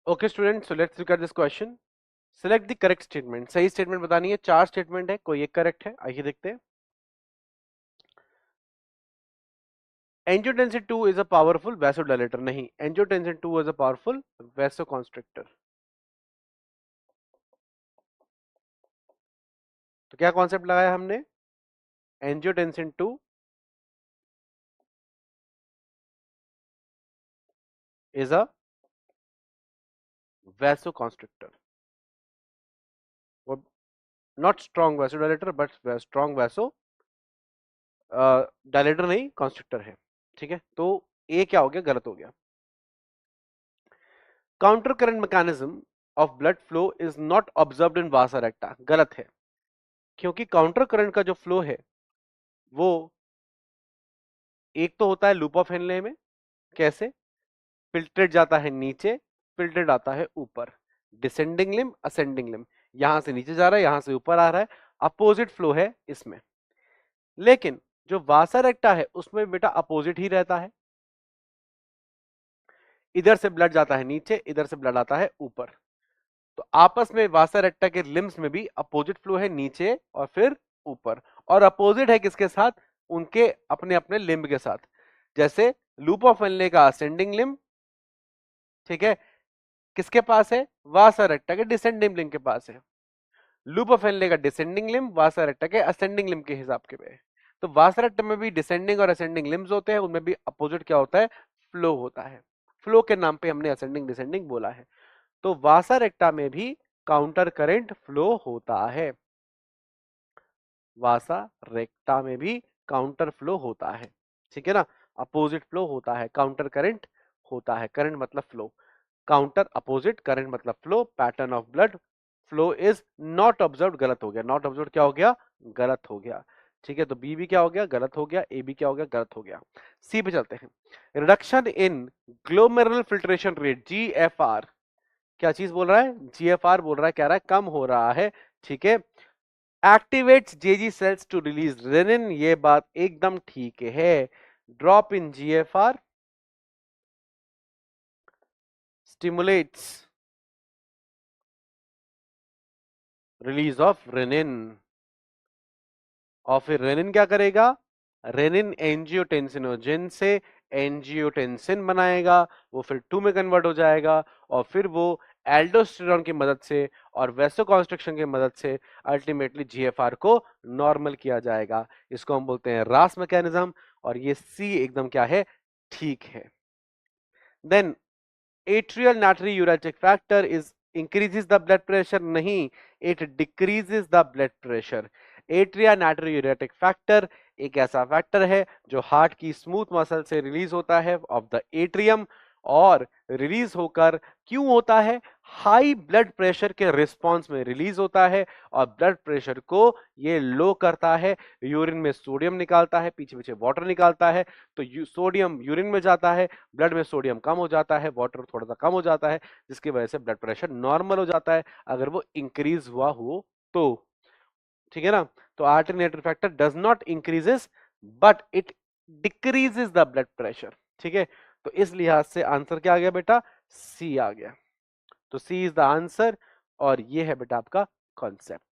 Okay student, so let's look at this question. Select the correct statement. सही statement बतानी है। 4 statement है, कोई एक करेक्ट है। आइए देखते हैं। Angiotensin 2 is a powerful vasodilator. नहीं, angiotensin 2 is a powerful vasoconstrictor. तो क्या कॉन्सेप्ट लगाया हमने? Angiotensin 2 is a vasoconstrictor. वो not strong vasodilator but strong vasodilator नहीं, कॉन्स्ट्रिक्टर है। ठीक है, तो ए क्या हो गया? गलत हो गया। Counter current mechanism of blood flow is not observed in वासा रेक्टा। गलत है, क्योंकि काउंटर करंट का जो फ्लो है वो एक तो होता है लूप ऑफ हेनले में। कैसे? फिल्ट्रेट जाता है नीचे, फिल्ट्रेट आता है ऊपर। डिसेंडिंग लिम, असेंडिंग लिम, यहां से नीचे जा रहा है, यहां से ऊपर आ रहा है। अपोजिट फ्लो है इसमें। लेकिन जो वासा रेक्टा है उसमें बेटा अपोजिट ही रहता है। इधर से ब्लड जाता है नीचे, इधर से ब्लड आता है ऊपर। तो आपस में वासा रेक्टा के लिम्स में भी अपोजिट फ्लो है, नीचे और फिर ऊपर। और अपोजिट है किसके साथ? उनके अपने अपने लिम्ब के साथ। जैसे लूप ऑफ हेनले का असेंडिंग लिम्ब, ठीक है, किसके पास है? वासा रेक्टा के डिसेंडिंग लिम्ब के पास है। लूप ऑफ हेनले का डिसेंडिंग लिम्ब वासा रेक्टा के असेंडिंग लिम्ब के हिसाब के पे। तो वासा रेक्टा में भी डिसेंडिंग और असेंडिंग लिम्ब्स होते हैं, उनमें भी अपोजिट क्या होता है? फ्लो होता है। फ्लो के नाम पे हमने असेंडिंग डिसेंडिंग बोला है। तो वासा रेक्टा में भी काउंटर करंट फ्लो होता है। वासा रेक्टा में भी काउंटर फ्लो होता है। ठीक है ना? अपोजिट फ्लो होता है, काउंटर करंट होता है। करंट मतलब फ्लो, काउंटर अपोजिट, करंट मतलब flow. Pattern of blood flow is not observed. गलत हो गया। नॉट ऑब्जर्व्ड क्या हो गया? गलत हो गया। ठीक है, तो बी भी क्या हो गया? गलत हो गया। ए भी क्या हो गया? गलत हो गया। सी पे चलते हैं। Reduction in glomerular filtration rate, GFR. क्या चीज बोल रहा है? जीएफआर बोल रहा है, कह रहा है कम हो रहा है। ठीक है, activates JG cells to release renin. ये बात एकदम ठीक है। Drop in GFR stimulates release of renin. और फिर रेनिन क्या करेगा? रेनिन एंजियोटेंसिनोजेन से एंजियोटेंसिन बनाएगा, वो फिर 2 में कन्वर्ट हो जाएगा। और फिर वो एल्डोस्टेरॉन की मदद से और वैसोकॉन्स्ट्रिक्शन की मदद से अल्टीमेटली जीएफआर को नॉर्मल किया जाएगा। इसको हम बोलते हैं रास मैकेनिज्म। और ये सी एकदम क्या है? ठीक है। Then atrial natriuretic factor is increases the blood pressure. नहीं, it decreases the blood pressure. atrial natriuretic factor एक ऐसा फैक्टर है जो हार्ट की स्मूथ मसल से रिलीज होता है ऑफ द एट्रियम। और रिलीज होकर क्यों होता है? हाई ब्लड प्रेशर के रिस्पॉन्स में रिलीज होता है। और ब्लड प्रेशर को ये लो करता है। यूरिन में सोडियम निकालता है, पीछे पीछे वाटर निकालता है। तो सोडियम यूरिन में जाता है, ब्लड में सोडियम कम हो जाता है, वाटर थोड़ा सा कम हो जाता है, जिसकी वजह से ब्लड प्रेशर नॉर्मल हो जाता है अगर वो इंक्रीज हुआ हो तो। ठीक है ना? तो alternative factor does not increases but it decreases the blood pressure. ठीक है, तो इस लिहाज से आंसर क्या आ गया बेटा? सी आ गया। तो सी इज द आंसर। और ये है बेटा आपका कॉन्सेप्ट।